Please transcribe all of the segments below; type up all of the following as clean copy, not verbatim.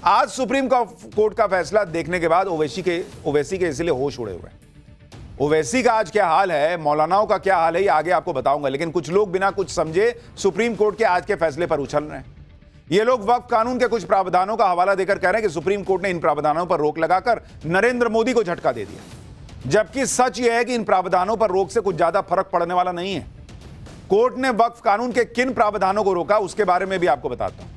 आज supreme court का फैसला देखने के बाद ओवैसी के इसलिए होश उड़े हुए हैं। ओवैसी का आज क्या हाल है, मौलानाओं का क्या हाल है, ये आगे आपको बताऊंगा। लेकिन कुछ लोग बिना कुछ समझे सुप्रीम कोर्ट के आज के फैसले पर उछल रहे हैं। ये लोग वक्फ कानून के कुछ प्रावधानों का हवाला देकर कह रहे हैं कि सुप्रीम कोर्ट ने इन प्रावधानों पर रोक लगाकर नरेंद्र मोदी को झटका दे दिया, जबकि सच यह है कि इन प्रावधानों पर रोक से कुछ ज्यादा फर्क पड़ने वाला नहीं है। कोर्ट ने वक्फ कानून के किन प्रावधानों को रोका उसके बारे में भी आपको बताता हूं।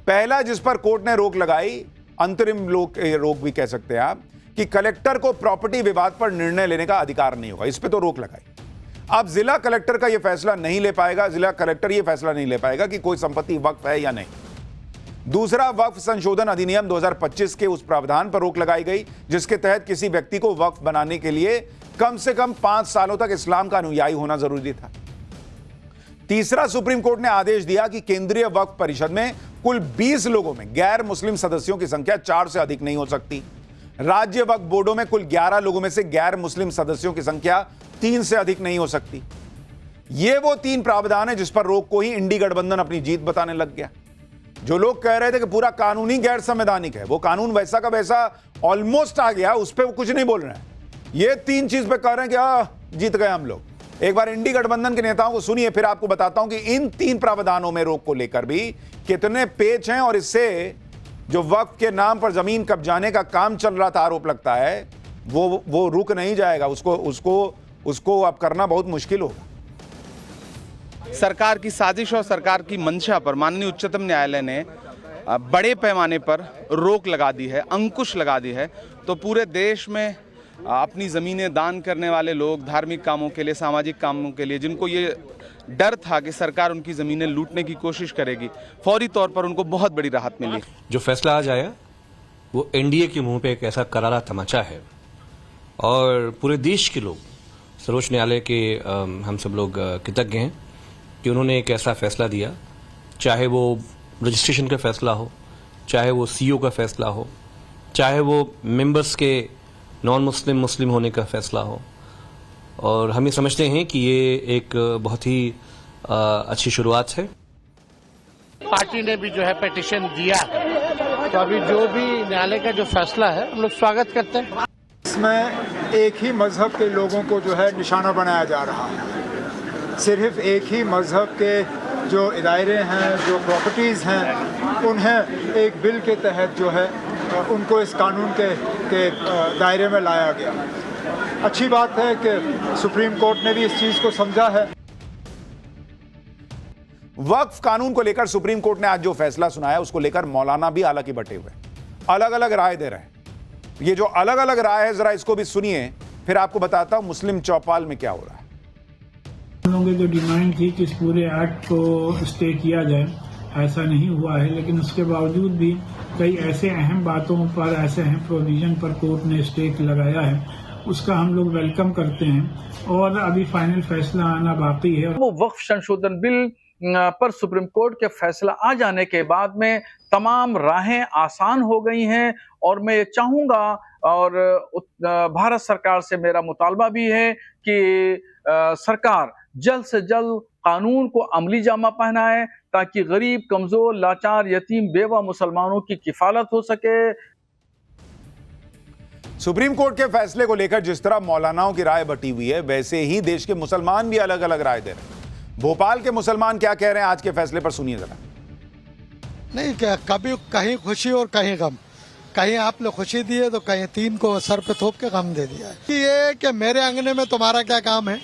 पहला जिस पर कोर्ट ने रोक लगाई, अंतरिम रोक भी कह सकते हैं आप, कि कलेक्टर को प्रॉपर्टी विवाद पर निर्णय लेने का अधिकार नहीं होगा, इस पे तो रोक लगाई। अब जिला कलेक्टर का यह फैसला नहीं ले पाएगा, जिला कलेक्टर यह फैसला नहीं ले पाएगा कि कोई संपत्ति वक्फ है या नहीं। दूसरा, वक्फ संशोधन अधिनियम 2025 के उस प्रावधान पर रोक लगाई गई जिसके तहत किसी व्यक्ति को वक्फ बनाने के लिए कम से कम 5 सालों तक इस्लाम का अनुयायी होना जरूरी था। तीसरा, सुप्रीम कोर्ट ने आदेश दिया कि केंद्रीय वक्फ परिषद में कुल 20 लोगों में गैर मुस्लिम सदस्यों की संख्या 4 से अधिक नहीं हो सकती। राज्य वक्फ बोर्डों में कुल 11 लोगों में से गैर मुस्लिम सदस्यों की संख्या 3 से अधिक नहीं हो सकती। ये वो 3 प्रावधान है जिस पर रोक को ही इंडी गठबंधन अपनी जीत बताने लग गया। जो लोग कह रहे थे कि पूरा कानूनी गैर संवैधानिक है, वो कानून वैसा का वैसा ऑलमोस्ट आ गया, उस पर वो कुछ नहीं बोल रहे हैं। ये 3 चीज पे कह रहे हैं कि जीत गए हम लोग। एक बार इंडी गठबंधन के नेताओं को सुनिए, फिर आपको बताता हूं कि इन 3 प्रावधानों में रोक को लेकर भी कितने पेच हैं और इससे जो वक्फ के नाम पर जमीन कब्जाने का काम चल रहा था, आरोप लगता है, वो रुक नहीं जाएगा। उसको अब करना बहुत मुश्किल होगा। सरकार की साजिश और सरकार की मंशा पर माननीय उच्चतम न्यायालय ने बड़े पैमाने पर रोक लगा दी है, अंकुश लगा दी है। तो पूरे देश में अपनी ज़मीनें दान करने वाले लोग, धार्मिक कामों के लिए, सामाजिक कामों के लिए, जिनको ये डर था कि सरकार उनकी ज़मीनें लूटने की कोशिश करेगी, फौरी तौर पर उनको बहुत बड़ी राहत मिली। जो फैसला आज आया वो एनडीए के मुंह पे एक ऐसा करारा तमाचा है और पूरे देश के लोग, सर्वोच्च न्यायालय के हम सब लोग कृतज्ञ हैं कि उन्होंने एक ऐसा फैसला दिया, चाहे वो रजिस्ट्रेशन का फैसला हो, चाहे वो सीओ का फैसला हो, चाहे वो मेंबर्स के नॉन मुस्लिम मुस्लिम होने का फैसला हो। और हम ये समझते हैं कि ये एक बहुत ही अच्छी शुरुआत है। पार्टी ने भी जो है पिटीशन दिया है, तो अभी जो भी न्यायालय का जो फैसला है हम लोग स्वागत करते हैं। इसमें एक ही मजहब के लोगों को जो है निशाना बनाया जा रहा है। सिर्फ एक ही मजहब के जो इदारे हैं, जो प्रॉपर्टीज़ हैं, उन्हें एक बिल के तहत जो है उनको इस कानून के दायरे में लाया गया। अच्छी बात है कि सुप्रीम कोर्ट ने भी इस चीज़ को समझा है। वक्फ कानून को लेकर सुप्रीम कोर्ट ने आज जो फैसला सुनाया उसको लेकर मौलाना भी हालांकि बटे हुए, अलग अलग राय दे रहे हैं। ये जो अलग अलग राय है, जरा इसको भी सुनिए, फिर आपको बताता हूं मुस्लिम चौपाल में क्या हो रहा है। हम लोगों की जो डिमांड थी कि इस पूरे एक्ट को स्टे किया जाए, ऐसा नहीं हुआ है। लेकिन उसके बावजूद भी कई ऐसे अहम बातों पर, ऐसे अहम प्रोविजन पर कोर्ट ने स्टे लगाया है, उसका हम लोग वेलकम करते हैं और अभी फाइनल फैसला आना बाकी है। वो वक्फ संशोधन बिल पर सुप्रीम कोर्ट के फैसला आ जाने के बाद में तमाम राहें आसान हो गई हैं और मैं ये चाहूंगा और भारत सरकार से मेरा मुतालबा भी है कि सरकार जल्द से जल्द कानून को अमली जामा पहनाए ताकि गरीब, कमजोर, लाचार, यतीम, बेवा मुसलमानों की किफालत हो सके। सुप्रीम कोर्ट के फैसले को लेकर जिस तरह मौलानाओं की राय बटी हुई है, वैसे ही देश के मुसलमान भी अलग अलग राय दे रहे हैं। भोपाल के मुसलमान क्या कह रहे हैं आज के फैसले पर, सुनिए जरा। नहीं, क्या कभी कहीं खुशी और कहीं गम, कहीं आपने खुशी दी है तो कहीं 3 को सर पे थोप के गम दे दिया है। ये कि मेरे अंगने में तुम्हारा क्या काम है।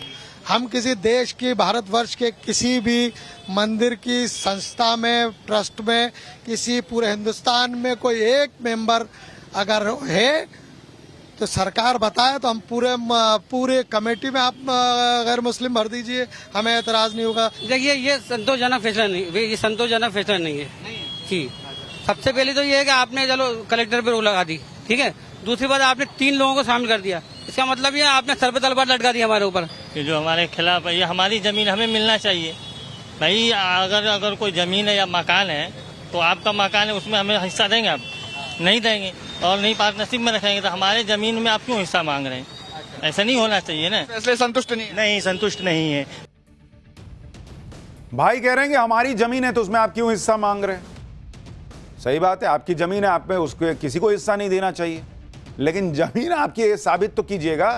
हम किसी देश की, भारतवर्ष के किसी भी मंदिर की संस्था में, ट्रस्ट में, किसी पूरे हिंदुस्तान में कोई एक मेंबर अगर है तो सरकार बताए तो हम पूरे कमेटी में आप गैर मुस्लिम भर दीजिए, हमें एतराज नहीं होगा। देखिए, ये संतोषजनक फैसला नहीं, ये संतोषजनक फैसला नहीं है जी। सबसे पहले तो ये है कि आपने चलो कलेक्टर पे रोक लगा दी, ठीक है। दूसरी बात, आपने 3 लोगों को शामिल कर दिया, इसका मतलब ये आपने सर पे तलवार लटका दी हमारे ऊपर। कि जो हमारे खिलाफ है, ये हमारी जमीन हमें मिलना चाहिए भाई। अगर कोई जमीन है या मकान है तो आपका मकान है, उसमें हमें हिस्सा देंगे आप? नहीं देंगे। और नहीं पाक नसीब में रखेंगे तो हमारे जमीन में आप क्यों हिस्सा मांग रहे हैं? ऐसा नहीं होना चाहिए ना। फैसले संतुष्ट नहीं संतुष्ट नहीं है। भाई कह रहे हैं कि हमारी जमीन है तो उसमें आप क्यों हिस्सा मांग रहे हैं? सही बात है, आपकी जमीन है, आप में उसको किसी को हिस्सा नहीं देना चाहिए, लेकिन जमीन आपकी है साबित तो कीजिएगा,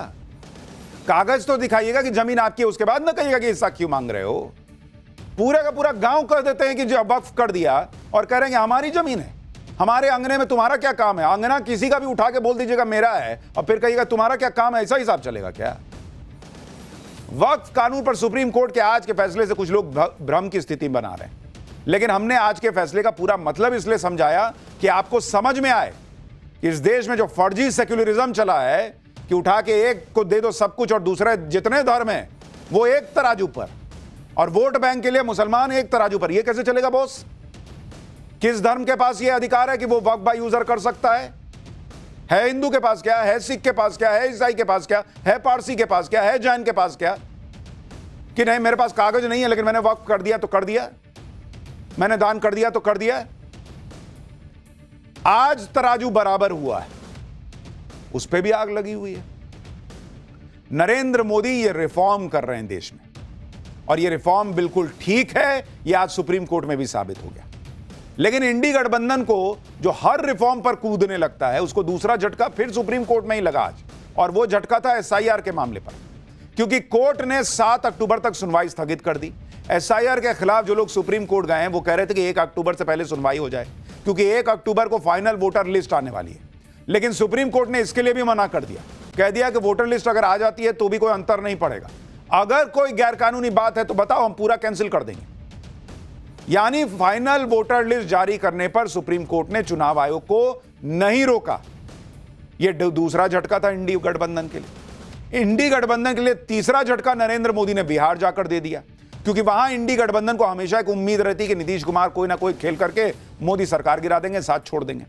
कागज तो दिखाइएगा कि जमीन आपकी है, उसके बाद ना कहिएगा कि हिस्सा क्यों मांग रहे हो। पूरा का पूरा गांव कह देते हैं कि जो वक्फ कर दिया और कह रहे हैं हमारी जमीन है, हमारे अंगने में तुम्हारा क्या काम है। अंगना किसी का भी उठा के बोल दीजिएगा मेरा है और फिर कहिएगा तुम्हारा क्या काम है, ऐसा हिसाब चलेगा क्या? वक्फ कानून पर सुप्रीम कोर्ट के आज के फैसले से कुछ लोग भ्रम की स्थिति बना रहे हैं, लेकिन हमने आज के फैसले का पूरा मतलब इसलिए समझाया कि आपको समझ में आए कि इस देश में जो फर्जी सेक्युलरिज्म चला है कि उठा के एक को दे दो सब कुछ और दूसरे जितने धर्म हैं वो एक तराजू पर, और वोट बैंक के लिए मुसलमान एक तराजू पर, यह कैसे चलेगा बॉस? किस धर्म के पास यह अधिकार है कि वो वक्फ बाय यूजर कर सकता है? हिंदू के पास क्या है, सिख के पास क्या है, ईसाई के पास क्या है, पारसी के पास क्या है, जैन के पास क्या? कि नहीं मेरे पास कागज नहीं है लेकिन मैंने वक्फ कर दिया तो कर दिया, मैंने दान कर दिया तो कर दिया। आज तराजू बराबर हुआ है, उस पे भी आग लगी हुई है। नरेंद्र मोदी ये रिफॉर्म कर रहे हैं देश में, और ये रिफॉर्म बिल्कुल ठीक है, ये आज सुप्रीम कोर्ट में भी साबित हो गया। लेकिन इंडी गठबंधन को जो हर रिफॉर्म पर कूदने लगता है, उसको दूसरा झटका फिर सुप्रीम कोर्ट में ही लगा आज, और वो झटका था एसआईआर के मामले पर, क्योंकि कोर्ट ने 7 अक्टूबर तक सुनवाई स्थगित कर दी। एसआईआर के खिलाफ जो लोग सुप्रीम कोर्ट गए हैं वो कह रहे थे कि 1 अक्टूबर से पहले सुनवाई हो जाए, क्योंकि 1 अक्टूबर को फाइनल वोटर लिस्ट आने वाली है। लेकिन सुप्रीम कोर्ट ने इसके लिए भी मना कर दिया, कह दिया कि वोटर लिस्ट अगर आ जाती है तो भी कोई अंतर नहीं पड़ेगा, अगर कोई गैरकानूनी बात है तो बताओ, हम पूरा कैंसिल कर देंगे। यानी फाइनल वोटर लिस्ट जारी करने पर सुप्रीम कोर्ट ने चुनाव आयोग को नहीं रोका। यह दूसरा झटका था इंडी गठबंधन के लिए। इंडी गठबंधन के लिए तीसरा झटका नरेंद्र मोदी ने बिहार जाकर दे दिया, क्योंकि वहां इंडी गठबंधन को हमेशा एक उम्मीद रहती कि नीतीश कुमार कोई ना कोई खेल करके मोदी सरकार गिरा देंगे, साथ छोड़ देंगे।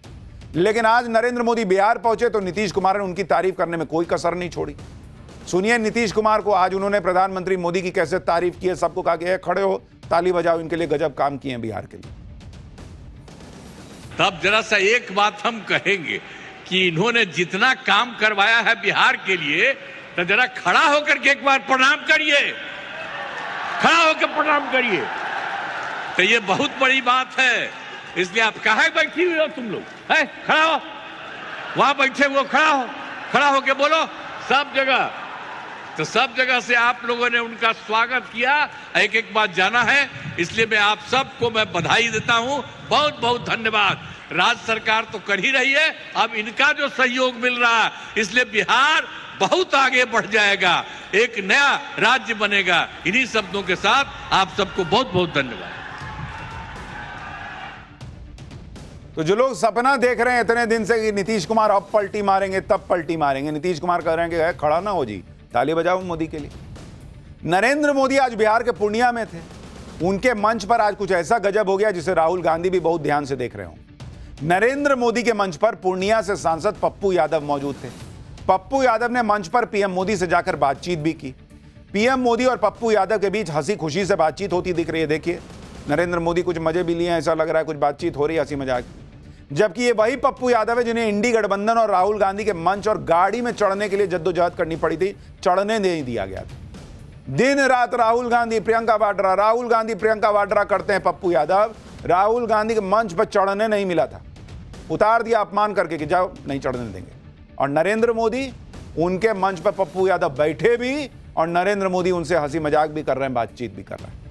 लेकिन आज नरेंद्र मोदी बिहार पहुंचे तो नीतीश कुमार ने उनकी तारीफ करने में कोई कसर नहीं छोड़ी। सुनिए नीतीश कुमार को आज उन्होंने प्रधानमंत्री मोदी की कैसे तारीफ की है, सबको कहा कि खड़े हो ताली बजाओ, इनके लिए गजब काम किए हैं बिहार के लिए। तब जरा सा एक बात हम कहेंगे कि इन्होंने जितना काम करवाया है बिहार के लिए, तो जरा खड़ा होकर के एक बार प्रणाम करिए, खड़ा होकर प्रणाम करिए। तो ये बहुत बड़ी बात है, इसलिए आप कहाँ बैठी हुई हो तुम लोग, है खड़ा हो, वहां बैठे हुए खड़ा हो, खड़ा होके बोलो सब जगह। तो सब जगह से आप लोगों ने उनका स्वागत किया, एक एक बात जाना है, इसलिए मैं आप सबको मैं बधाई देता हूं, बहुत बहुत धन्यवाद। राज्य सरकार तो कर ही रही है, अब इनका जो सहयोग मिल रहा है, इसलिए बिहार बहुत आगे बढ़ जाएगा, एक नया राज्य बनेगा। इन्हीं शब्दों के साथ आप सबको बहुत बहुत धन्यवाद। तो जो लोग सपना देख रहे हैं इतने दिन से कि नीतीश कुमार अब पलटी मारेंगे तब पलटी मारेंगे, नीतीश कुमार कह रहे हैं कि खड़ा ना हो जी, ताली बजाओ मोदी के लिए। नरेंद्र मोदी आज बिहार के पूर्णिया में थे, उनके मंच पर आज कुछ ऐसा गजब हो गया जिसे राहुल गांधी भी बहुत ध्यान से देख रहे हों। नरेंद्र मोदी के मंच पर पूर्णिया से सांसद पप्पू यादव मौजूद थे। पप्पू यादव ने मंच पर पीएम मोदी से जाकर बातचीत भी की। पीएम मोदी और पप्पू यादव के बीच हंसी खुशी से बातचीत होती दिख रही है। देखिए नरेंद्र मोदी कुछ मजे भी लिए, ऐसा लग रहा है कुछ बातचीत हो रही है, हंसी मजाक। जबकि ये वही पप्पू यादव है जिन्हें इंडी गठबंधन और राहुल गांधी के मंच और गाड़ी में चढ़ने के लिए जद्दोजहद करनी पड़ी थी, चढ़ने नहीं दिया गया था। दिन रात राहुल गांधी प्रियंका वाड्रा, राहुल गांधी प्रियंका वाड्रा करते हैं पप्पू यादव, राहुल गांधी के मंच पर चढ़ने नहीं मिला था, उतार दिया अपमान करके कि जाओ नहीं चढ़ने देंगे। और नरेंद्र मोदी उनके मंच पर पप्पू यादव बैठे भी, और नरेंद्र मोदी उनसे हंसी मजाक भी कर रहे हैं, बातचीत भी कर रहे हैं।